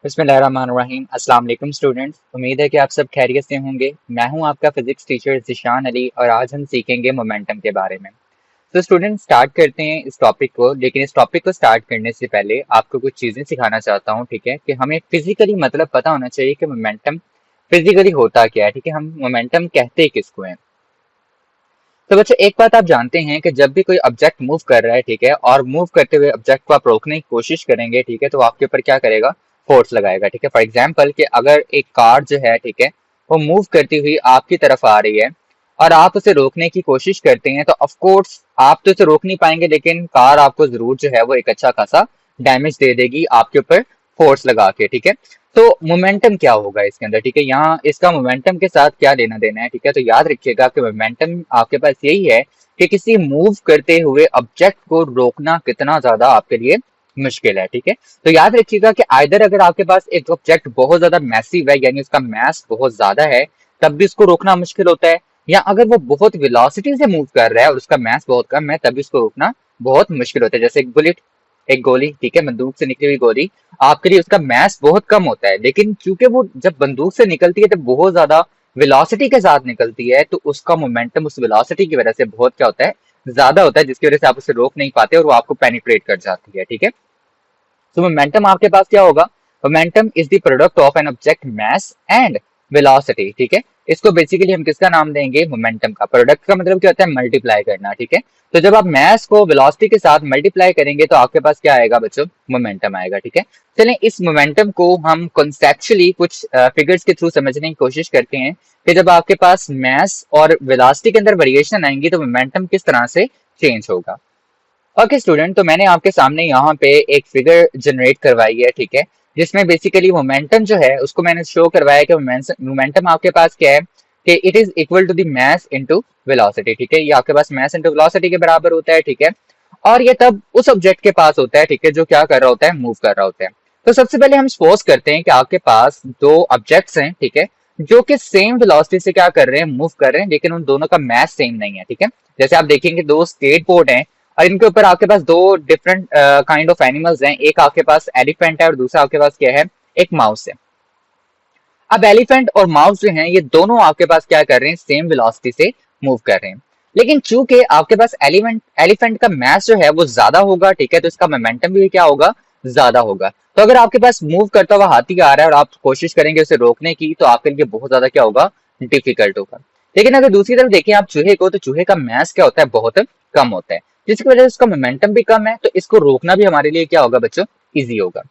बिस्मिल्लाहिर्रहमानिर्रहीम। अस्सलाम वालेकुम स्टूडेंट्स, उम्मीद है कि आप सब खैरियत से होंगे। मैं हूं आपका फिजिक्स टीचर ज़िशान अली और आज हम सीखेंगे मोमेंटम के बारे में। तो स्टूडेंट स्टार्ट करते हैं इस टॉपिक को, लेकिन इस टॉपिक को स्टार्ट करने से पहले आपको कुछ चीज़ें सिखाना चाहता हूं। ठीक है कि हमें फिजिकली मतलब पता होना चाहिए कि मोमेंटम फिजिकली होता क्या है। ठीक है, हम मोमेंटम कहते किसको हैं। तो बच्चों एक बात आप जानते हैं कि जब भी कोई ऑब्जेक्ट मूव कर रहा है, ठीक है, और मूव करते हुए ऑब्जेक्ट को आप रोकने की कोशिश करेंगे, ठीक है, तो आपके ऊपर क्या करेगा, फोर्स लगाएगा। ठीक है, फॉर एग्जांपल कि अगर एक कार जो है, ठीक है, वो मूव करती हुई आपकी तरफ आ रही है और आप उसे रोकने की कोशिश करते हैं, तो ऑफ कोर्स आप तो उसे रोक नहीं पाएंगे, लेकिन कार आपको जरूर जो है वो एक अच्छा खासा डैमेज दे देगी आपके ऊपर फोर्स लगा के। ठीक है, तो मोमेंटम क्या होगा इसके अंदर। ठीक है, यहाँ इसका मोमेंटम के साथ क्या लेना देना है। ठीक है, तो याद रखिएगा कि मोमेंटम आपके पास यही है कि किसी मूव करते हुए ऑब्जेक्ट को रोकना कितना ज्यादा आपके लिए मुश्किल है। ठीक है, तो याद रखिएगा कि आइदर अगर आपके पास एक ऑब्जेक्ट बहुत ज्यादा मैसिव है, यानी उसका मास बहुत ज्यादा है, तब भी उसको रोकना मुश्किल होता है, या अगर वो बहुत वेलोसिटी से मूव कर रहा है और उसका मास बहुत कम है, तभी उसको रोकना बहुत मुश्किल होता है। जैसे एक बुलेट, एक गोली, ठीक है, बंदूक से निकली हुई गोली, आपके लिए उसका मास बहुत कम होता है, लेकिन क्योंकि वो जब बंदूक से निकलती है तो बहुत ज्यादा वेलोसिटी के साथ निकलती है, तो उसका मोमेंटम उस वेलोसिटी की वजह से बहुत क्या होता है, ज्यादा होता है, जिसकी वजह से आप उसे रोक नहीं पाते और वो आपको पेनिट्रेट कर जाती है। ठीक है, तो मोमेंटम आपके पास क्या होगा, momentum is the product of an object mass and velocity. ठीक है, इसको बेसिकली हम किसका नाम देंगे, मोमेंटम का। प्रोडक्ट का मतलब क्या होता है, मल्टीप्लाई करना। ठीक है, तो जब आप मास को वेलोसिटी के साथ मल्टीप्लाई करेंगे तो आपके पास क्या आएगा बच्चों, मोमेंटम आएगा। ठीक है, चलें इस मोमेंटम को हम कॉन्सेप्चुअली कुछ फिगर्स के थ्रू समझने की कोशिश करते हैं कि जब आपके पास मास और वेलोसिटी के अंदर वेरिएशन आएंगी तो मोमेंटम किस तरह से चेंज होगा। ओके स्टूडेंट, तो मैंने आपके सामने यहाँ पे एक फिगर जनरेट करवाई है, ठीक है, जिसमें बेसिकली मोमेंटम जो है उसको मैंने शो करवाया कि मोमेंटम आपके पास क्या है, कि it is equal to the mass into velocity. ठीक है, ये आपके पास मास इनटू वेलोसिटी के बराबर होता है। ठीक है, और ये तब उस ऑब्जेक्ट के पास होता है, ठीक है, जो क्या कर रहा होता है, मूव कर रहा होता है। तो सबसे पहले हम सपोज करते हैं कि आपके पास दो ऑब्जेक्ट्स हैं, ठीक है, जो कि सेम वेलोसिटी से क्या कर रहे हैं, मूव कर रहे हैं, लेकिन उन दोनों का मास सेम नहीं है। ठीक है, जैसे आप देखेंगे दो स्केट बोर्ड हैं और इनके ऊपर आपके पास दो डिफरेंट काइंड ऑफ एनिमल्स हैं, एक आपके पास एलिफेंट है और दूसरा आपके पास क्या है, एक माउस है। अब एलिफेंट और माउस जो हैं ये दोनों आपके पास क्या कर रहे हैं, सेम वेलोसिटी से मूव कर रहे हैं, लेकिन चूंकि आपके पास एलिफेंट एलिफेंट का मास जो है वो ज्यादा होगा, ठीक है, तो इसका मोमेंटम भी क्या होगा, ज्यादा होगा। तो अगर आपके पास मूव करता हुआ हाथी आ रहा है और आप कोशिश करेंगे उसे रोकने की, तो आपके लिए बहुत ज्यादा क्या होगा, डिफिकल्ट होगा। लेकिन अगर दूसरी तरफ देखें आप चूहे को, तो चूहे का मास क्या होता है, बहुत कम होता है, जिसकी वजह से उसका मोमेंटम भी कम है, तो इसको रोकना भी हमारे लिए क्या होगा बच्चों, इजी होगा।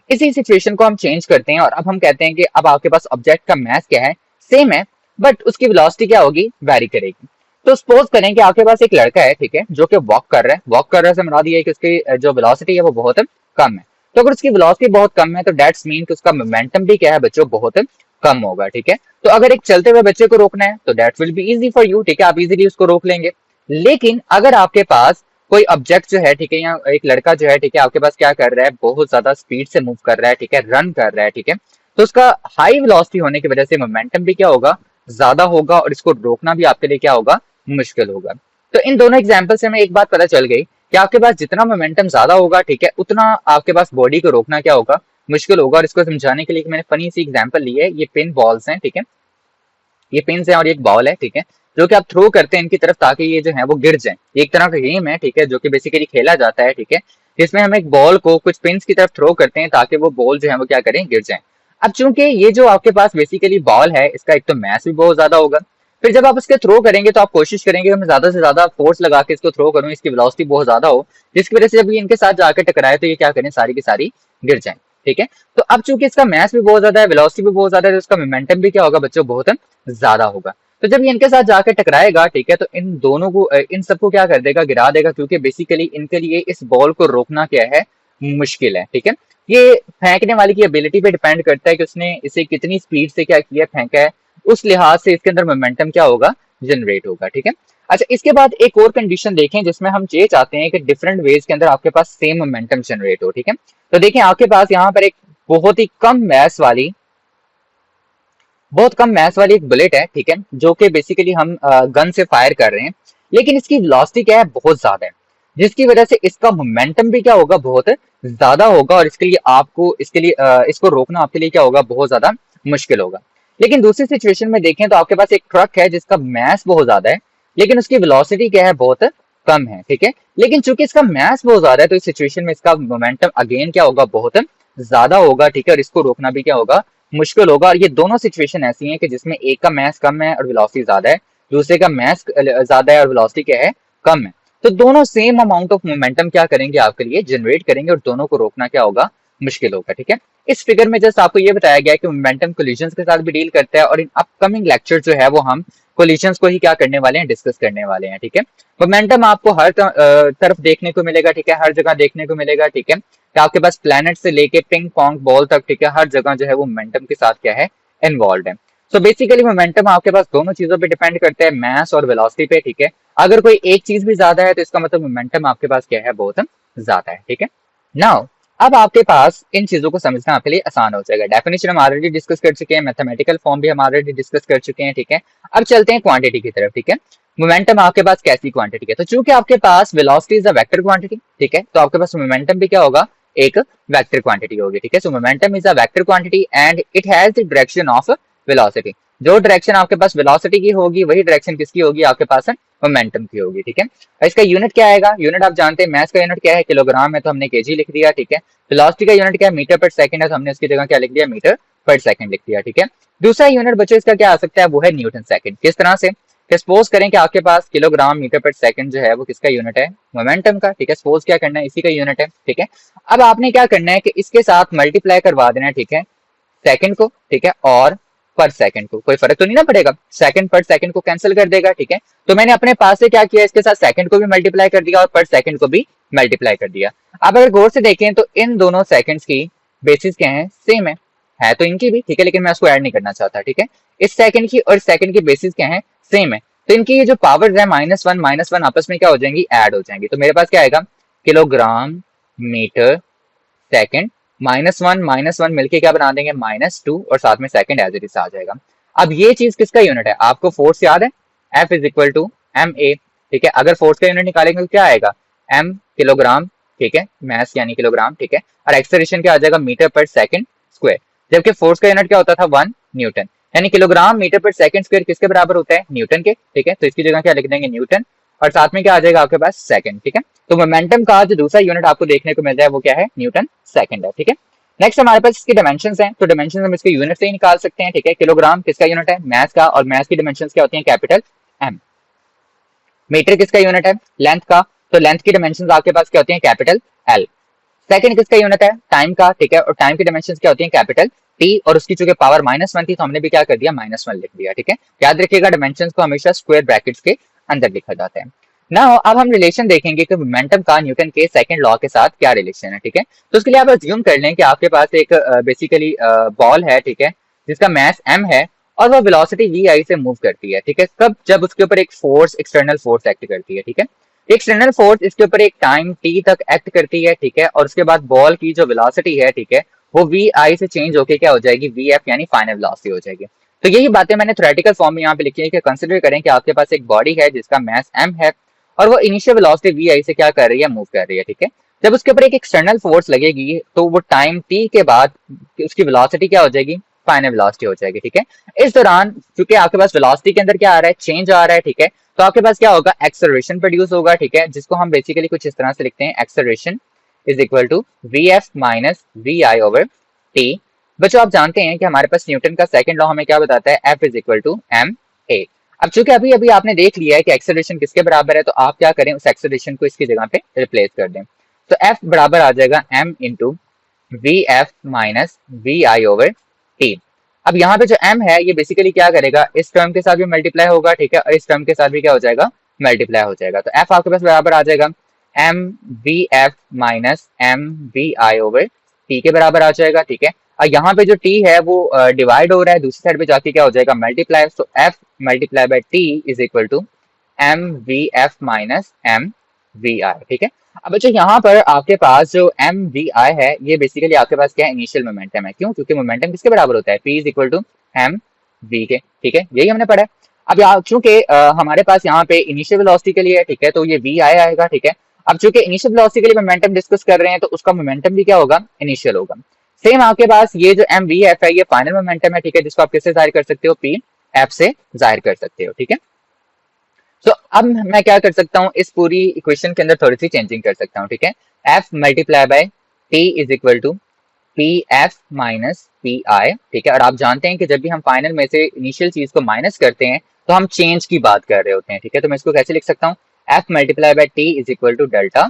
इसी सिचुएशन को हम चेंज करते हैं और अब हम कहते हैं कि अब आपके पास ऑब्जेक्ट का मास क्या है, सेम है, बट उसकी वेलोसिटी क्या होगी, वैरी करेगी। तो सपोज करें कि आपके पास एक लड़का है, ठीक है, जो कि वॉक कर रहा है। वॉक कर रहा है से मुराद ये है कि उसकी जो वेलोसिटी है वो बहुत कम है। तो अगर उसकी वेलोसिटी बहुत कम है तो दैट्स मीन कि उसका मोमेंटम भी क्या है बच्चों, बहुत कम होगा। ठीक है, तो अगर एक चलते हुए बच्चे को रोकना है तो that will be easy for you, ठीक है, आप इजीली उसको रोक लेंगे। लेकिन अगर आपके पास कोई ऑब्जेक्ट जो है, ठीक है, या एक लड़का जो है, ठीक है, आपके पास क्या कर रहा है, बहुत ज्यादा स्पीड से मूव कर रहा है, ठीक है, रन कर रहा है, ठीक है, तो उसका हाई वेलोसिटी होने की वजह से मोमेंटम भी क्या होगा, ज्यादा होगा, और इसको रोकना भी आपके लिए क्या होगा, मुश्किल होगा। तो इन दोनों एग्जाम्पल से हमें एक बात पता चल गई कि आपके पास जितना मोमेंटम ज्यादा होगा, ठीक है, उतना आपके पास बॉडी को रोकना क्या होगा, मुश्किल होगा। और इसको समझाने के लिए मैंने फनी सी एग्जाम्पल ली है, ये पिन बॉल्स हैं, ठीक है, ये पिन है और ये एक बॉल है, ठीक है, जो कि आप थ्रो करते हैं इनकी तरफ ताकि ये जो है वो गिर जाए। ये एक तरह का गेम है, ठीक है, जो कि बेसिकली खेला जाता है, ठीक है, जिसमें हम एक बॉल को कुछ पिन्स की तरफ थ्रो करते हैं ताकि वो बॉल जो है वो क्या करें, गिर जाए। अब चूंकि ये जो आपके पास बेसिकली बॉल है, इसका एक तो मास भी बहुत ज्यादा होगा, फिर जब आप इसके थ्रो करेंगे तो आप कोशिश करेंगे मैं ज्यादा से ज्यादा फोर्स लगा के इसको थ्रो करूं, इसकी वेलोसिटी बहुत ज्यादा हो, जिसकी वजह से जब ये इनके साथ जाकर टकराए तो ये क्या करें, सारी की सारी गिर जाए। ठीक है, तो अब चूंकि इसका मास भी बहुत ज्यादा है, वेलोसिटी भी बहुत ज्यादा है, तो इसका मोमेंटम भी क्या होगा बच्चों, बहुत ज्यादा होगा। तो जब ये इनके साथ जाकर टकराएगा, ठीक है, तो इन दोनों को इन सबको क्या कर देगा, गिरा देगा, क्योंकि बेसिकली इनके लिए इस बॉल को रोकना क्या है, मुश्किल है। ठीक है, ये फेंकने वाले की एबिलिटी पे डिपेंड करता है कि उसने इसे कितनी स्पीड से क्या किया, फेंका है, उस लिहाज से इसके अंदर मोमेंटम क्या होगा, जनरेट होगा। ठीक है, अच्छा इसके बाद एक और कंडीशन देखें जिसमें हम ये चाहते हैं कि डिफरेंट वेज के अंदर आपके पास सेम मोमेंटम जनरेट हो। ठीक है, तो देखें आपके पास यहाँ पर एक बहुत ही कम मैस वाली बहुत कम मैस वाली एक बुलेट है, ठीक है, जो कि बेसिकली हम गन से फायर कर रहे हैं, लेकिन इसकी वेलोसिटी क्या है, बहुत ज्यादा है। जिसकी वजह से इसका मोमेंटम भी क्या होगा, बहुत ज्यादा होगा, और इसके लिए आपको इसको रोकना आपके लिए क्या होगा, बहुत ज्यादा मुश्किल होगा। लेकिन दूसरी सिचुएशन में देखें तो आपके पास एक ट्रक है जिसका मास बहुत ज्यादा है, लेकिन उसकी वेलोसिटी क्या है, बहुत कम है, ठीक है। लेकिन चूंकि इसका मास बहुत ज्यादा है तो इस सिचुएशन में इसका मोमेंटम अगेन क्या होगा, बहुत ज्यादा होगा, ठीक है, और इसको रोकना भी क्या होगा, मुश्किल होगा। और ये दोनों सिचुएशन ऐसी हैं कि जिसमें एक का मास कम है और वेलोसिटी ज्यादा है, दूसरे का मास ज्यादा है और वेलोसिटी क्या है, कम है। तो दोनों सेम अमाउंट ऑफ मोमेंटम क्या करेंगे, आपके लिए जनरेट करेंगे, और दोनों को रोकना क्या होगा, मुश्किल होगा, ठीक है। इस फिगर में जस्ट आपको ये बताया गया है कि मोमेंटम कोलिजन्स के साथ भी डील करता है, और इन अपकमिंग लेक्चर जो है वो हम कोलिजन्स को ही क्या करने वाले हैं, डिस्कस करने वाले हैं, ठीक है। मोमेंटम आपको हर तरफ देखने को मिलेगा, ठीक है, हर जगह देखने को मिलेगा, ठीक है। तो आपके पास प्लैनेट से लेके पिंग पोंग बॉल तक, ठीक है, हर जगह जो है वो मोमेंटम के साथ क्या है, इन्वॉल्व है। सो बेसिकली मोमेंटम आपके पास दोनों चीजों पे डिपेंड करता है, मास और वेलोसिटी पे, ठीक है। अगर कोई एक चीज भी ज्यादा है तो इसका मतलब मोमेंटम आपके पास क्या है, बहुत ज्यादा है, ठीक है। नाउ अब आपके पास इन चीजों को समझना आपके लिए आसान हो जाएगा। डेफिनेशन हम ऑलरेडी डिस्कस कर चुके हैं, मैथमेटिकल फॉर्म भी हम ऑलरेडी डिस्कस कर चुके हैं, ठीक है। अब चलते हैं क्वांटिटी की तरफ, ठीक है। मोमेंटम आपके पास कैसी क्वांटिटी है, तो चूंकि आपके पास velocity is a vector quantity, ठीक है, तो आपके पास मोमेंटम भी क्या होगा, एक वेक्टर क्वांटिटी होगी, ठीक है। सो momentum is a vector quantity and it has the direction of velocity. जो डायरेक्शन आपके पास वेलोसिटी की होगी वही डायरेक्शन किसकी होगी, आपके पास मोमेंटम की होगी, ठीक है। और इसका यूनिट क्या आएगा, यूनिट आप जानते हैं, मास का यूनिट क्या है, किलोग्राम है, तो हमने केजी लिख दिया, ठीक है। वेलोसिटी का यूनिट क्या है, मीटर पर सेकंड है, तो हमने उसकी जगह क्या लिख दिया, मीटर पर सेकंड लिख दिया, ठीक है। दूसरा यूनिट बच्चों इसका क्या आ सकता है, वो है न्यूटन सेकंड। किस तरह से, सपोज करें कि आपके पास किलोग्राम मीटर पर सेकंड जो है वो किसका यूनिट है, मोमेंटम का, ठीक है। सपोज क्या करना है, इसी का यूनिट है, ठीक है। अब आपने क्या करना है कि इसके साथ मल्टीप्लाई करवा देना है, ठीक है, सेकंड को, ठीक है, और पर सेकंड को। कोई फर्क तो नहीं ना पड़ेगा, सेकंड पर सेकंड को कैंसिल कर देगा, ठीक है। तो मैंने अपने पास से क्या किया, इसके साथ सेकंड को भी मल्टीप्लाई कर दिया और पर सेकंड को भी मल्टीप्लाई कर दिया। अब अगर गौर से देखें तो इन दोनों सेकंड्स की बेसिस क्या है, सेम है तो इनकी भी, ठीक है, लेकिन मैं उसको ऐड नहीं करना चाहता, ठीक है। इस सेकंड की और सेकंड की बेसिस क्या है, सेम है, तो इनकी ये जो पावर्स है माइनस वन आपस में क्या हो जाएंगी, ऐड हो जाएंगी। तो मेरे पास क्या आएगा, kilogram metre second minus one मिलके क्या बना देंगे, -2, और साथ में सेकंड एज इट इज आ जाएगा। अब ये चीज किसका यूनिट है, आपको फोर्स याद है, F is equal to M A, ठीक है। अगर फोर्स का यूनिट निकालेंगे तो क्या आएगा, m किलोग्राम, ठीक है, मास यानी किलोग्राम, ठीक है, और एक्सेलरेशन क्या आ जाएगा, मीटर पर सेकंड स्क्वायर। जबकि फोर्स का यूनिट क्या होता था, 1 न्यूटन, यानी kilogram metre per second square किसके बराबर होता है, न्यूटन के, ठीक है। तो इसकी जगह क्या लिख देंगे, न्यूटन, और साथ में क्या आ जाएगा आपके पास, सेकंड, ठीक है। तो मोमेंटम का जो दूसरा यूनिट आपको देखने को मिल जाए वो क्या है, न्यूटन सेकंड है, ठीक है। नेक्स्ट हमारे पास इसकी डायमेंशंस हैं, तो डायमेंशंस हम इसके यूनिट से ही निकाल सकते हैं, ठीक है। किलोग्राम किसका यूनिट है, मास का, और मास की डायमेंशंस क्या होती हैं, कैपिटल एम। मीटर किसका यूनिट है, लेंथ का, तो लेंथ की डायमेंशंस आपके पास क्या होती हैं, कैपिटल एल। सेकंड किसका यूनिट है, टाइम का, ठीक है, और टाइम की डायमेंशंस क्या होती हैं, कैपिटल टी, और उसकी चूंकि पावर -1 थी तो हमने भी क्या कर दिया, -1 लिख दिया, ठीक है। याद रखिएगा डायमेंशंस को हमेशा स्क्वायर ब्रैकेट्स के अंदर लिखा जाता है। ना अब हम रिलेशन देखेंगे कि मोमेंटम का न्यूटन के सेकंड लॉ के साथ क्या रिलेशन है, ठीक है। तो उसके लिए आप अज्यूम कर लें कि आपके पास एक बेसिकली बॉल है, ठीक है, जिसका मास m है और वो वेलोसिटी वी आई से मूव करती है, ठीक है। कब, जब उसके ऊपर एक फोर्स, एक्सटर्नल फोर्स एक्ट करती है, ठीक है। एक्सटर्नल फोर्स इसके ऊपर एक टाइम टी तक एक्ट करती है, ठीक है, और उसके बाद बॉल की जो वेलोसिटी है, ठीक है, वो वी आई से चेंज होकर क्या हो जाएगी, वी एफ यानी फाइनल वेलोसिटी हो जाएगी। तो यही बातें मैंने थ्योरेटिकल फॉर्म में यहाँ पे लिखी है कि कंसिडर करें कि आपके पास एक बॉडी है जिसका मास m है और वो इनिशियल वेलोसिटी वी आई से क्या कर रही है, मूव कर रही है, ठीक है। जब उसके ऊपर एक एक्सटर्नल फोर्स लगेगी तो वो टाइम टी के बाद उसकी वेलोसिटी क्या हो जाएगी, फाइनल वेलोसिटी हो जाएगी, ठीक है। इस दौरान क्योंकि आपके पास वेलोसिटी के अंदर क्या आ रहा है, चेंज आ रहा है, ठीक है, तो आपके पास क्या होगा, एक्सेलरेशन प्रोड्यूस होगा, ठीक है, जिसको हम बेसिकली कुछ इस तरह से लिखते हैं, acceleration is equal to V F minus V I over T. बच्चों आप जानते हैं कि हमारे पास न्यूटन का सेकंड लॉ हमें क्या बताता है, F is equal to M A. अब चूंकि अभी अभी आपने देख लिया है कि एक्सेलरेशन किसके बराबर है, तो आप क्या करें, उस एक्सेलरेशन को इसकी जगह पे रिप्लेस कर दें। तो एफ बराबर आ जाएगा M into V F minus V I over T. अब यहाँ पे जो m है ये बेसिकली क्या करेगा, इस टर्म के साथ भी मल्टीप्लाई होगा, ठीक है, और इस टर्म के साथ भी क्या हो जाएगा, मल्टीप्लाई हो जाएगा। तो f आपके पास बराबर आ जाएगा m V F minus m we I over t के बराबर आ जाएगा, ठीक है। और यहाँ पे जो t है वो डिवाइड हो रहा है, दूसरी साइड पे जाके क्या हो जाएगा, multiply. So f multiply by t is equal to m V F minus m we i, ठीक है। अब बच्चों यहाँ पर आपके पास जो एम वी आई है ये बेसिकली आपके पास क्या है, इनिशियल मोमेंटम है। क्यों, क्योंकि मोमेंटम किसके बराबर होता है, P is equal to M V के, ठीक है, यही हमने पढ़ा है। अब यहाँ चूंकि हमारे पास यहाँ पे इनिशियल वेलोसिटी के लिए है, ठीक है, तो ये वी आई आएगा, ठीक है। अब चूंकि इनिशियल वेलोसिटी के लिए मोमेंटम डिस्कस कर रहे हैं तो उसका मोमेंटम भी क्या होगा, इनिशियल होगा। सेम आपके पास ये जो एम वी एफ है ये फाइनल मोमेंटम है, ठीक है, जिसको आप किससे जाहिर कर सकते हो, पी एफ से जाहिर कर सकते हो, ठीक है। तो अब मैं क्या कर सकता हूँ, इस पूरी इक्वेशन के अंदर थोड़ी सी चेंजिंग कर सकता हूँ, ठीक है। F multiply by T is equal to P F minus P I, ठीक है। और आप जानते हैं कि जब भी हम फाइनल में से इनिशियल चीज को माइनस करते हैं तो हम चेंज की बात कर रहे होते हैं, ठीक है। तो मैं इसको कैसे लिख सकता हूँ, F multiply by T is equal to delta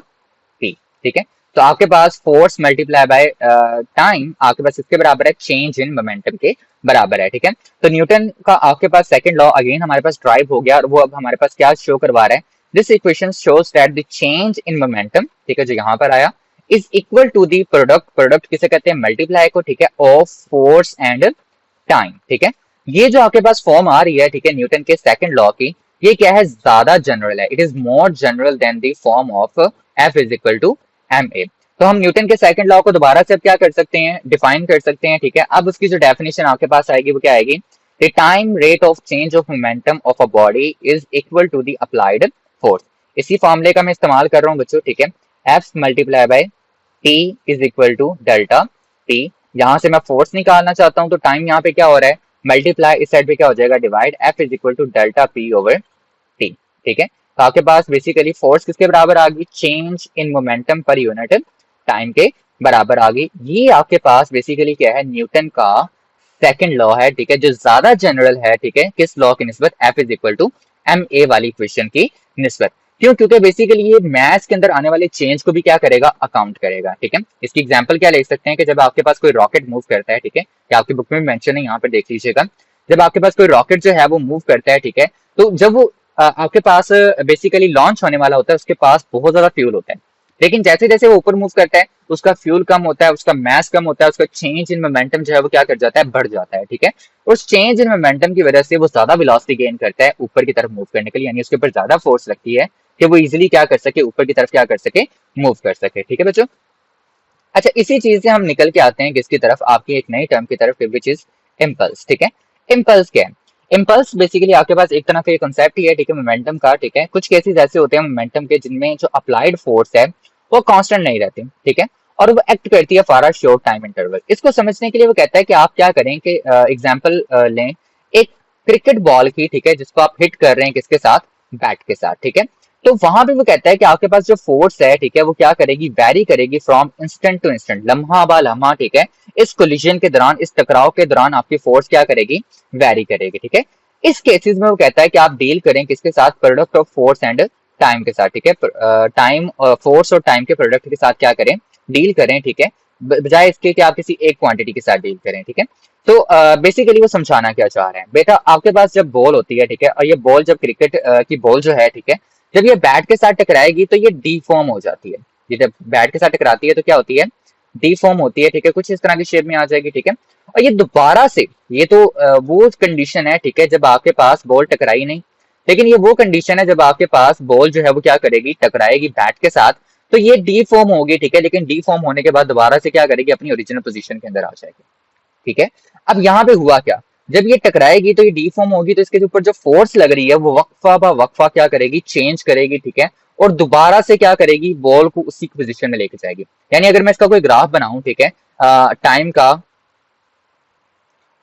P, ठीक है। तो आपके पास फोर्स मल्टीप्लाई बाय टाइम आपके पास इसके बराबर है, चेंज इन मोमेंटम के बराबर है, ठीक है। तो न्यूटन का आपके पास सेकंड लॉ अगेन हमारे पास ड्राइव हो गया और वो अब हमारे पास क्या शो करवा रहा है, this equation shows that the change in momentum, ठीक है, जो यहाँ पर आया is equal to the product, product किसे कहते हैं, मल्टीप्लाई को, ठीक है, ऑफ फोर्स एंड टाइम, ठीक है। ये जो आपके पास फॉर्म आ रही है, ठीक है, न्यूटन के सेकंड लॉ की, ये क्या है, ज्यादा जनरल है, it is more general than the form of F is equal to M A. तो हम न्यूटन के सेकंड लॉ को दोबारा से अब क्या कर सकते हैं, डिफाइन कर सकते हैं, ठीक है। अब उसकी जो डेफिनेशन आपके पास आएगी वो क्या आएगी, the time rate of change of momentum of a body is equal to the applied force. इसी फॉर्मूले का मैं इस्तेमाल कर रहा हूँ बच्चों, ठीक है। F multiply by T is equal to delta T, यहां से मैं फोर्स निकालना चाहता हूं तो टाइम यहाँ पे क्या हो रहा है, मल्टीप्लाई इस साइड पे क्या हो जाएगा, divide, F is equal to delta P over T, ठीक है। तो आपके पास बेसिकली फोर्स किसके बराबर आ गई, change in momentum per unit time के बराबर आ गई। ये आपके पास बेसिकली क्या है, न्यूटन का सेकंड लॉ है, ठीक है, जो ज्यादा जनरल है, ठीक है, किस लॉ की निस्बत, f is equal to M a वाली इक्वेशन की निस्बत। क्यों, क्योंकि बेसिकली ये मैथ्स के अंदर आने वाले चेंज को भी क्या करेगा, अकाउंट करेगा, ठीक है। इसकी एग्जांपल क्या ले सकते हैं कि जब आपके पास कोई रॉकेट मूव करता है, ठीक है, या आपकी बुक में मेंशन है, यहाँ पे देख लीजिएगा, जब आपके पास कोई रॉकेट जो है वो मूव करता है, ठीक है, तो जब वो आपके पास बेसिकली लॉन्च होने वाला होता है, उसके पास बहुत ज्यादा फ्यूल होता है, लेकिन जैसे जैसे वो ऊपर मूव करता है उसका फ्यूल कम होता है, उसका मास कम होता है, उसका चेंज इन मोमेंटम जो है वो क्या कर जाता है, बढ़ जाता है, ठीक है। उस चेंज इन मोमेंटम की वजह से वो ज्यादा वेलोसिटी गेन करता है ऊपर की तरफ मूव करने के लिए, यानी उसके ऊपर ज्यादा फोर्स लगती है कि वो इजिली क्या कर सके, ऊपर की तरफ क्या कर सके, मूव कर सके, ठीक है बच्चों। अच्छा, इसी चीज से हम निकल के आते हैं किसकी तरफ, आपकी एक नई टर्म की तरफ, विच इज इम्पल्स, ठीक है। इम्पल्स क्या है, इम्पल्स बेसिकली आपके पास एक तरह का कॉन्सेप्ट ही है, ठीक है, मोमेंटम का, ठीक है। कुछ केसेस ऐसे होते हैं मोमेंटम के जिनमें जो अप्लाइड फोर्स है वो कांस्टेंट नहीं रहती, ठीक है, और वो एक्ट करती है for a short time interval. इसको समझने के लिए वो कहता है कि आप क्या करें कि एग्जांपल लें एक क्रिकेट बॉल की, ठीक है, जिसको आप हिट कर रहे हैं किसके साथ, बैट के साथ, ठीक है। तो वहां पे वो कहता है कि आपके पास जो फोर्स है, ठीक है, वो क्या करेगी, वेरी करेगी फ्रॉम इंस्टेंट टू इंस्टेंट, लम्हा बा लम्हा, ठीक है। इस कोलिजन के दौरान, इस टकराव के दौरान आपकी फोर्स क्या करेगी, वेरी करेगी, ठीक है। इस केसेस में वो कहता है कि आप डील करें किसके साथ, product of force and time के साथ, ठीक है। टाइम, फोर्स और टाइम के प्रोडक्ट के साथ क्या करें, डील करें, ठीक है, बजाय इसके कि आप किसी एक क्वांटिटी के साथ डील करें, ठीक है। तो बेसिकली वो समझाना क्या चाह रहे हैं, बेटा आपके पास जब बॉल होती है, ठीक है, और ये बॉल जब क्रिकेट की बॉल जो है, ठीक है, जब ये बैट के साथ टकराएगी तो ये डीफॉर्म हो जाती है, ये जब बैट के साथ टकराती है तो क्या होती है, डीफॉर्म होती है, ठीक है, कुछ इस तरह की शेप में आ जाएगी, ठीक है। और ये दोबारा से, ये तो वो कंडीशन है, ठीक है, जब आपके पास बॉल टकराई नहीं, लेकिन ये वो कंडीशन है जब आपके पास बॉल जो है वो क्या करेगी, टकराएगी बैट के साथ, तो ये डीफॉर्म होगी, ठीक है, लेकिन डीफॉर्म होने के बाद दोबारा से क्या करेगी, अपनी ओरिजिनल पोजीशन के अंदर आ जाएगी, ठीक है। अब यहाँ पे हुआ क्या, जब ये टकराएगी तो ये डीफॉर्म होगी, तो इसके ऊपर जो फोर्स लग रही है वो वक्फा बा वक्फा क्या करेगी, चेंज करेगी, ठीक है, और दोबारा से क्या करेगी, बॉल को उसी पोजीशन में लेके जाएगी। यानी अगर मैं इसका कोई ग्राफ बनाऊं, ठीक है, टाइम का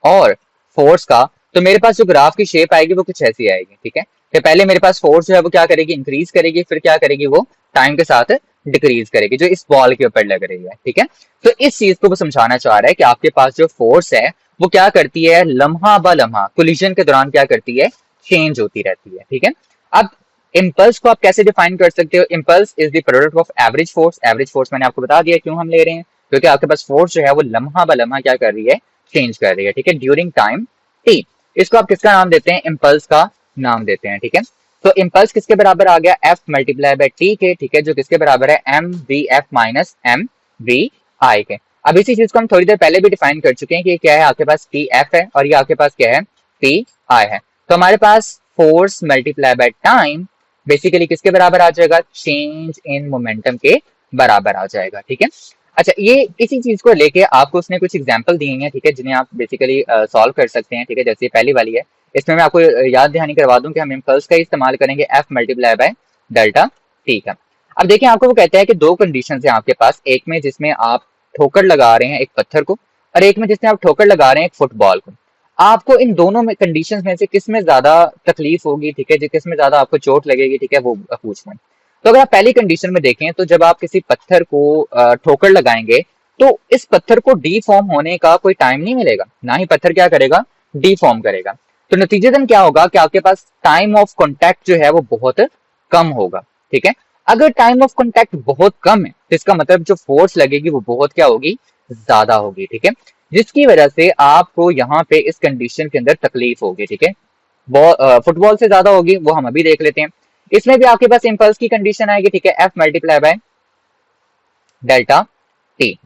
और फोर्स का, तो मेरे पास जो ग्राफ की शेप आएगी वो कुछ ऐसी आएगी, ठीक है। तो पहले मेरे पास फोर्स जो है वो क्या करेगी, इंक्रीज करेगी, फिर क्या करेगी, वो टाइम के साथ डिक्रीज करेगी, जो इस बॉल के ऊपर लग रही है, ठीक है। तो इस चीज को वो समझाना चाह रहा है कि आपके पास जो फोर्स है वो क्या करती है, लम्हा ब लम्हा कोलिजन के दौरान क्या करती है, चेंज होती रहती है, ठीक है। अब इम्पल्स को आप कैसे डिफाइन कर सकते हो, impulse is the product of average force, average force मैंने आपको बता दिया क्यों हम ले रहे हैं, क्योंकि आपके पास फोर्स जो है वो लम्हा ब लम्हा क्या कर रही है, चेंज कर रही है, ठीक है, ड्यूरिंग टाइम टी। इसको आप किसका नाम देते हैं, इम्पल्स का नाम देते हैं, ठीक है। तो इम्पल्स किसके बराबर आ गया, एफ मल्टीप्लाई बाय टी के, ठीक है, जो किसके बराबर है, m V F minus M we i के। अब इसी चीज को हम थोड़ी देर पहले भी डिफाइन कर चुके हैं कि क्या है, आपके पास टी एफ है और ये आपके पास क्या है, टी आई है। तो हमारे पास force multiply by time basically किसके बराबर आ जाएगा, चेंज इन मोमेंटम के बराबर आ जाएगा, ठीक है। अच्छा, ये इसी चीज को लेके आपको उसने कुछ एग्जांपल दिए हैं, ठीक है, जिन्हें आप बेसिकली सॉल्व कर सकते हैं, ठीक है। जैसे पहली वाली है, इसमें मैं आपको याद दहानी करवा दूं कि हम इम्पल्स का इस्तेमाल करेंगे F multiply by delta T का। अब देखिए आपको वो कहता है कि दो कंडीशन है आपके पास, एक में जिसमें आप ठोकर लगा रहे हैं एक पत्थर को, और एक में जिसमें आप ठोकर लगा रहे हैं एक फुटबॉल को। आपको इन दोनों में कंडीशंस में से किस में ज्यादा तकलीफ होगी, ठीक है, किस में ज्यादा आपको चोट लगेगी, ठीक है, वो पूछ रहे हैं। तो अगर आप पहली कंडीशन में देखें तो जब आप किसी पत्थर को ठोकर लगाएंगे तो इस पत्थर को डीफॉर्म होने का कोई टाइम नहीं मिलेगा, ना ही पत्थर क्या करेगा, डीफॉर्म करेगा। तो नतीजतन क्या होगा कि आपके पास टाइम ऑफ कॉन्टैक्ट जो है वो बहुत कम होगा, ठीक है। अगर टाइम ऑफ कॉन्टैक्ट बहुत कम है तो इसका मतलब जो फोर्स लगेगी वो बहुत क्या होगी, ज्यादा होगी, ठीक है, जिसकी वजह से आपको यहाँ पे इस कंडीशन के अंदर तकलीफ होगी, ठीक है। फुटबॉल से ज्यादा होगी, वो हम अभी देख लेते हैं। इसमें भी आपके पास इम्पल्स की कंडीशन आएगी, ठीक है, F multiply by delta T.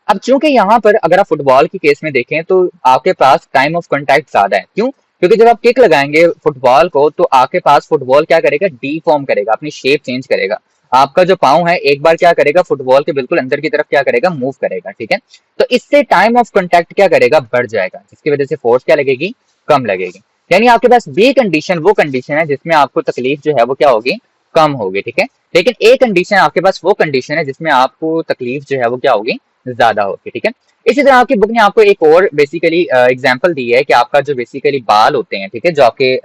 अब चूंकि यहाँ पर अगर आप फुटबॉल की केस में देखें तो आपके पास टाइम ऑफ कॉन्टैक्ट ज्यादा है, क्यों, क्योंकि जब आप किक लगाएंगे फुटबॉल को तो आपके पास फुटबॉल क्या करेगा, डीफॉर्म करेगा, अपनी शेप चेंज करेगा। आपका जो पाँव है एक बार क्या करेगा, फुटबॉल के बिल्कुल अंदर की तरफ क्या करेगा, मूव करेगा, ठीक है। तो इससे टाइम ऑफ कॉन्टैक्ट क्या करेगा, बढ़ जाएगा, जिसकी वजह से फोर्स क्या लगेगी, कम लगेगी। यानी आपके पास बी कंडीशन वो कंडीशन है जिसमें आपको तकलीफ जो है वो क्या होगी, कम होगी, ठीक है। लेकिन ए कंडीशन आपके पास वो कंडीशन है जिसमें आपको तकलीफ जो है वो क्या होगी, ज्यादा होगी, ठीक है। इसी तरह आपकी बुक ने आपको एक और बेसिकली एग्जांपल दी है कि आपका जो बेसिकली बाल होते हैं, ठीक है, जो आपके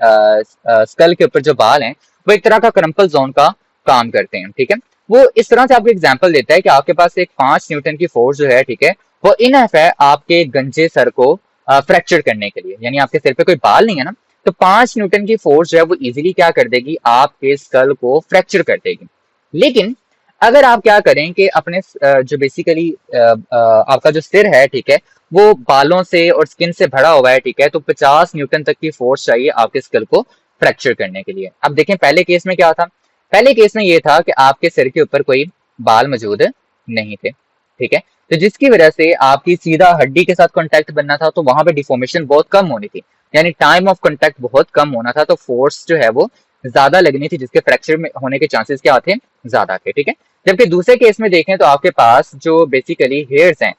स्कल के ऊपर जो बाल हैं वो एक तरह का क्रम्पल जोन का काम करते हैं, ठीक है। वो इस तरह से आपको एग्जांपल देता है कि आपके पास एक 5 न्यूटन की फोर्स जो है, ठीक है, वो इनफ है आपके गंजे सर को फ्रैक्चर करने के लिए। यानी आपके सिर पे कोई बाल नहीं है ना, तो 5 न्यूटन की फोर्स जो है वो इजीली क्या कर देगी, आपके स्कल को फ्रैक्चर कर देगी। लेकिन अगर आप क्या करें कि अपने जो बेसिकली आपका जो सिर है, ठीक है, वो बालों से और स्किन से भरा हुआ है, ठीक है, तो 50 न्यूटन तक की फोर्स चाहिए आपके स्कल को फ्रैक्चर करने के लिए। अब देखें पहले केस में क्या था, पहले केस में ये था कि आपके सिर के ऊपर कोई बाल मौजूद नहीं थे, ठीक है, तो जिसकी वजह से आपकी सीधा हड्डी के साथ कांटेक्ट बनना था, तो वहां पे डिफॉर्मेशन बहुत कम होनी थी, यानी टाइम ऑफ कांटेक्ट बहुत कम होना था, तो फोर्स जो है वो ज्यादा लगनी थी, जिसके फ्रैक्चर में होने के चांसेस क्या थे, ज्यादा थे, ठीक है। जबकि दूसरे केस में देखें तो आपके पास जो बेसिकली हेयर्स हैं,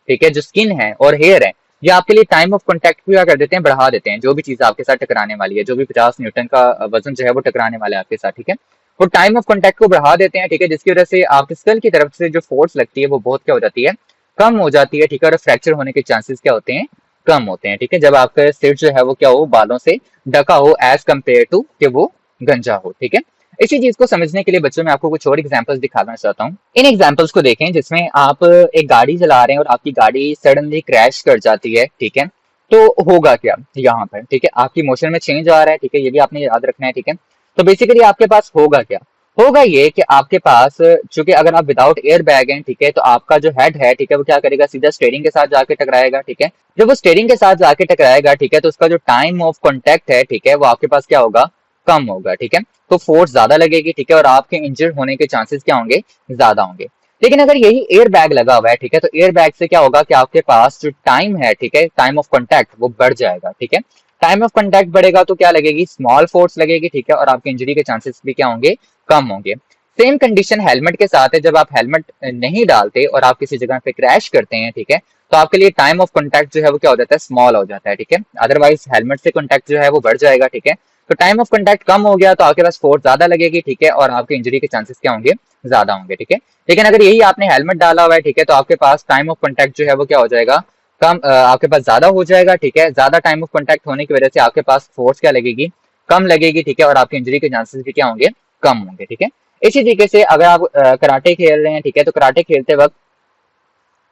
ठीक है, जो स्किन है और हेयर है, ये आपके लिए टाइम ऑफ कॉन्टैक्ट क्या कर देते हैं, बढ़ा देते हैं। जो भी चीज आपके साथ टकराने वाली है, जो भी 50 न्यूटन का वजन जो है वो टकराने वाला है आपके साथ, ठीक है, वो टाइम ऑफ कॉन्टैक्ट को बढ़ा देते हैं, ठीक है, जिसकी वजह से आपके स्कल की तरफ से जो फोर्स लगती है वो बहुत क्या हो जाती है, कम हो जाती है, ठीक है, और फ्रैक्चर होने के चांसेस क्या होते हैं, कम होते हैं, ठीक है, जब आपका सिर जो है वो क्या हो, बालों से ढका हो एज कम्पेयर टू कि वो गंजा हो, ठीक है। इसी चीज को समझने के लिए बच्चों में आपको कुछ और एग्जांपल्स दिखाना चाहता हूँ। इन एग्जांपल्स को देखें जिसमें आप एक गाड़ी चला रहे हैं और आपकी गाड़ी सडनली क्रैश कर जाती है, ठीक है, तो होगा क्या यहाँ पर, ठीक है, आपकी मोशन में चेंज आ रहा है, ठीक है, ये भी आपने याद रखना है, ठीक है। तो बेसिकली आपके पास होगा क्या, होगा ये कि आपके पास चूंकि अगर आप विदाउट एयर बैग हैं, ठीक है, तो आपका जो हेड है, ठीक है, वो क्या करेगा, सीधा स्टेयरिंग के साथ जाके टकराएगा, ठीक है। जब वो स्टेयरिंग के साथ जाके टकराएगा, ठीक है, तो उसका जो टाइम ऑफ कॉन्टैक्ट है, ठीक है, वो आपके पास क्या होगा, कम होगा, ठीक है, तो फोर्स ज्यादा लगेगी, ठीक है, और आपके इंजर्ड होने के चांसेस क्या होंगे, ज्यादा होंगे। लेकिन अगर यही एयर बैग लगा हुआ है, ठीक है, तो एयर बैग से क्या होगा कि आपके पास जो टाइम है, ठीक है, टाइम ऑफ कॉन्टैक्ट वो बढ़ जाएगा, ठीक है। टाइम ऑफ कॉन्टैक्ट बढ़ेगा तो क्या लगेगी, स्मॉल फोर्स लगेगी, ठीक है, और आपके इंजरी के चांसेस भी क्या होंगे, कम होंगे। सेम कंडीशन हेलमेट के साथ है, जब आप हेलमेट नहीं डालते और आप किसी जगह पे क्रैश करते हैं, ठीक है, तो आपके लिए टाइम ऑफ कॉन्टैक्ट जो है वो क्या हो जाता है, स्मॉल हो जाता है, ठीक है, अदरवाइज हेलमेट से कॉन्टैक्ट जो है वो बढ़ जाएगा, ठीक है। तो टाइम ऑफ कॉन्टैक्ट कम हो गया तो आपके पास फोर्स ज्यादा लगेगी, ठीक है, और आपके इंजरी के चांसेस क्या होंगे, ज्यादा होंगे, ठीक है। लेकिन अगर यही आपने हेलमेट डाला हुआ है, ठीक है, तो आपके पास टाइम ऑफ कॉन्टैक्ट जो है वो क्या हो जाएगा, कम, आपके पास ज्यादा हो जाएगा, ठीक है, ज्यादा टाइम ऑफ कॉन्टैक्ट होने की वजह से आपके पास फोर्स क्या लगेगी, कम लगेगी, ठीक है, और आपकी इंजरी के चांसेस भी क्या होंगे, कम होंगे, ठीक है। इसी तरीके से अगर आप कराटे खेल रहे हैं, ठीक है, तो कराटे खेलते वक्त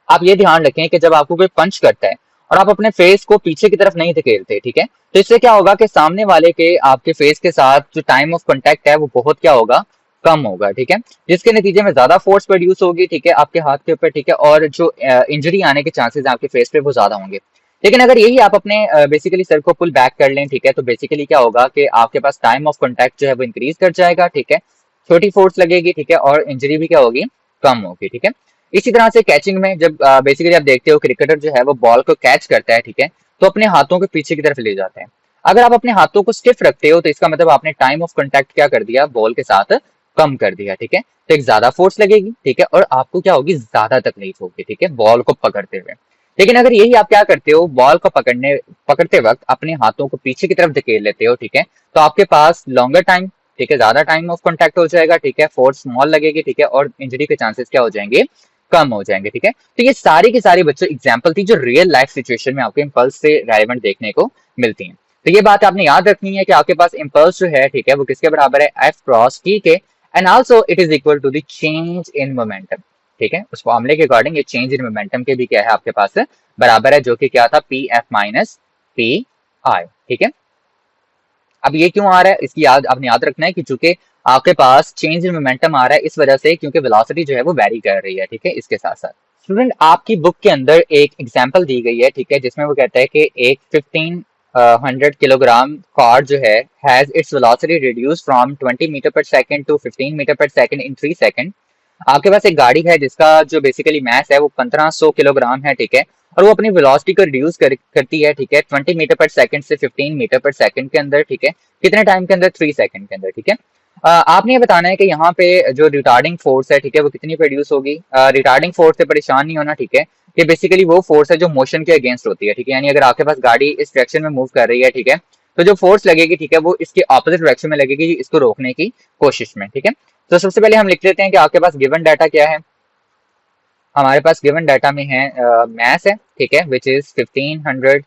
आप ये ध्यान रखें कि जब आपको कोई पंच करता है और आप अपने फेस को पीछे की तरफ नहीं धकेलते, ठीक है, तो इससे क्या होगा कि सामने वाले के आपके फेस के साथ जो टाइम ऑफ कांटेक्ट है वो बहुत क्या होगा, कम होगा, ठीक है, जिसके नतीजे में ज्यादा फोर्स प्रोड्यूस होगी, ठीक है, आपके हाथ के ऊपर, ठीक है, और जो इंजरी आने के चांसेस है आपके फेस पे वो ज्यादा होंगे। लेकिन अगर यही आप अपने बेसिकली सर को पुल बैक कर लें, ठीक है, तो बेसिकली क्या होगा कि आपके पास टाइम ऑफ कांटेक्ट जो है वो इंक्रीज कर जाएगा, ठीक है, छोटी फोर्स लगेगी, ठीक है, और इंजरी भी क्या होगी, कम होगी, ठीक है। इसी तरह से कैचिंग में जब बेसिकली आप देखते हो क्रिकेटर जो है वो बॉल को कैच करता है, ठीक है, तो अपने हाथों को पीछे की तरफ ले जाते हैं। अगर आप अपने हाथों को स्टिफ रखते हो तो इसका मतलब आपने टाइम ऑफ कांटेक्ट क्या कर दिया, बॉल के साथ कम कर दिया, ठीक है, तो एक ज्यादा फोर्स लगेगी, ठीक है, और आपको क्या होगी, ज्यादा तकलीफ होगी, ठीक है, बॉल को पकड़ते हुए। लेकिन अगर यही आप क्या करते हो, बॉल को पकड़ते वक्त अपने हाथों को पीछे की तरफ धकेल लेते हो, ठीक है, तो आपके पास लॉन्गर टाइम ठीक है, ज्यादा टाइम ऑफ कॉन्टैक्ट हो जाएगा, ठीक है, फोर्स स्मॉल लगेगी, ठीक है, और इंजरी के चांसेस क्या हो जाएंगे, कम हो जाएंगे, ठीक है। तो ये सारी की सारी बच्चों एग्जाम्पल थी जो रियल लाइफ सिचुएशन में आपको इम्पल्स से रेलेवेंट देखने को मिलती हैं। तो ये बात आपने याद रखनी है कि आपके पास इम्पल्स जो है, ठीक है, वो किसके बराबर है, एफ क्रॉस टी के, and also it is equal to the change in momentum, ठीक है। उस फॉर्मूले के अकॉर्डिंग ये चेंज इन मोमेंटम के भी क्या है आपके पास बराबर है, जो कि क्या था, P F minus P I, ठीक है। अब ये क्यों आ रहा है, इसकी याद आपने याद रखना है कि चूंकि आपके पास चेंज इन मोमेंटम आ रहा है इस वजह से, क्योंकि वेलोसिटी जो है वो वेरी कर रही है, ठीक है। इसके साथ साथ स्टूडेंट आपकी बुक के अंदर एक एग्जांपल दी गई है, ठीक है, जिसमें वो कहता है कि एक 1500 किलोग्राम कार जो है has its velocity reduce from 20 metre per second to 15 metre per second in 3 second. आपके पास एक गाड़ी है जिसका जो बेसिकली मैस है वो 1500 किलोग्राम है, ठीक है, और वो अपनी वेलोसिटी को रिड्यूस करती है, ठीक है, 20 मीटर पर सेकंड से 15 मीटर पर सेकंड के अंदर, ठीक है, कितने टाइम के अंदर, 3 सेकंड के अंदर, ठीक है। आपने ये बताना है कि यहाँ पे जो रिटार्डिंग फोर्स है, ठीक है, वो कितनी प्रोड्यूस होगी। रिटार्डिंग फोर्स से परेशान नहीं होना, ठीक है, ये बेसिकली वो फोर्स है जो मोशन के अगेंस्ट होती है, ठीक है, यानी अगर आपके पास गाड़ी इस डायरेक्शन में मूव कर रही है, ठीक है, तो जो फोर्स लगेगी, ठीक है, वो इसके ऑपोजिट डायरेक्शन में लगेगी इसको रोकने की कोशिश में, ठीक है। तो सबसे पहले हम लिख लेते हैं कि आपके पास गिवन डाटा क्या है। हमारे पास गिवन डाटा में है मैस है, ठीक है, विच इज 1500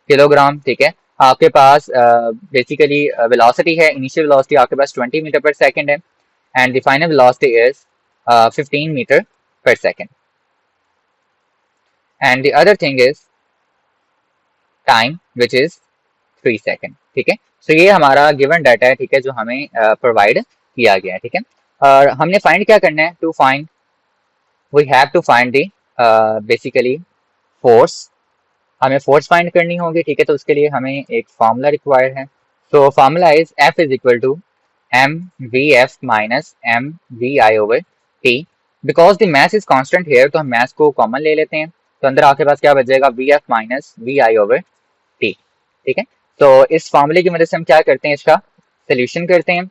किलोग्राम, ठीक है। आपके पास बेसिकली वेलोसिटी है, इनिशियल वेलोसिटी आपके पास 20 मीटर पर सेकंड है, and the final velocity is 15 metre per second, and the other thing is time which is 3 second, ठीक है। तो ये हमारा गिवन डाटा है, ठीक है, जो हमें प्रोवाइड किया गया है, ठीक है। और हमने फाइंड क्या करना है, to find we have to find the basically force, हमें फोर्स फाइंड करनी होगी, ठीक है। तो उसके लिए हमें एक फार्मूला रिक्वायर्ड है। तो formula is F is equal to M V F minus M we I over T. Because the math is constant here, तो हम मैथ को कॉमन ले लेते हैं, तो अंदर आपके पास क्या बचेगा, V F minus V I over T, ठीक है। तो इस फार्मूले की मदद से हम क्या करते हैं, इसका सोल्यूशन करते हैं।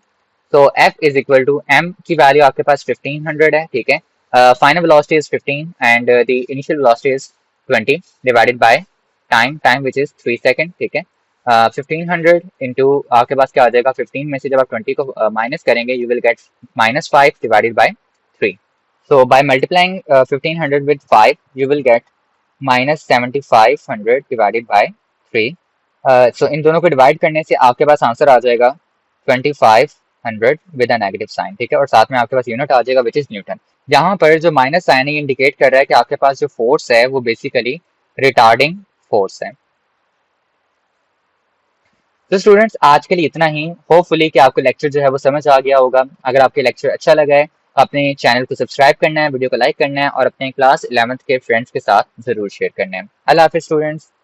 तो F is equal to M की वैल्यू आपके पास 1500 है, ठीक है, final velocity is 15 and the initial velocity is 20 divided by time which is 3 second, ठीक है। 1500 इंटू आपके पास क्या आ जाएगा, 15 में से जब आप 20 को माइनस करेंगे you will get -5 divided by 3। So by multiplying 1500 with 5, you will get -7500 divided by 3. So इन दोनों को डिवाइड करने से आपके पास आंसर आ जाएगा 2500 विद अ नेगेटिव साइन, ठीक है, और साथ में आपके पास यूनिट आ जाएगा विच इज न्यूटन। जहां पर जो माइनस साइन है इंडिकेट कर रहा है कि आपके पास जो फोर्स है वो बेसिकली रिटार्डिंग फोर्स है। तो स्टूडेंट्स आज के लिए इतना ही। होपफुली कि आपको लेक्चर जो है वो समझ आ गया होगा। अगर आपके लेक्चर अच्छा लगा है तो अपने चैनल को सब्सक्राइब करना है, वीडियो को लाइक करना है और अपने क्लास 11th के फ्रेंड्स के साथ जरूर शेयर करना है। अल्लाह हाफिज स्टूडेंट्स।